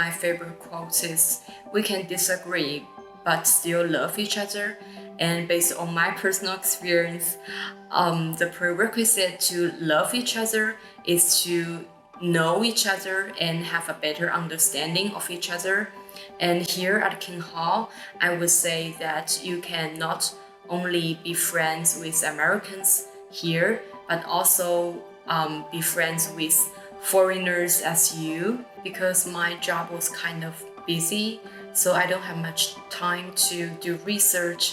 my favorite quotes is, "We can disagree, but still love each other." And based on my personal experience, the prerequisite to love each other is to know each other and have a better understanding of each other. And here at King Hall, I would say that you can not only be friends with Americans here, but also be friends with foreigners as you, because my job was kind of busy, so I don't have much time to do research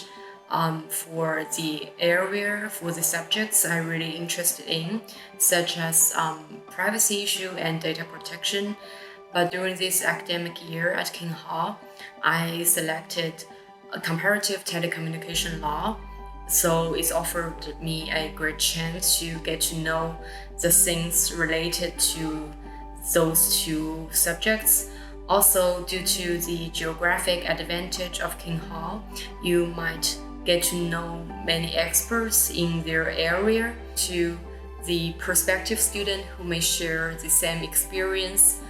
for the area, for the subjects I'm really interested in, such as privacy issue and data protection. But during this academic year at King Hall, I selected a comparative telecommunication law. So it's offered me a great chance to get to know the things related to those two subjects. Also, due to the geographic advantage of King Hall, you might get to know many experts in their area. To the prospective student who may share the same experience,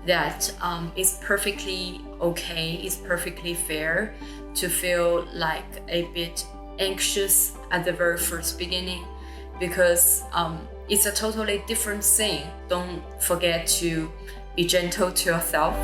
that it's perfectly okay, it's perfectly fair to feel like a bit anxious at the very first beginning, because it's a totally different thing. Don't forget to be gentle to yourself.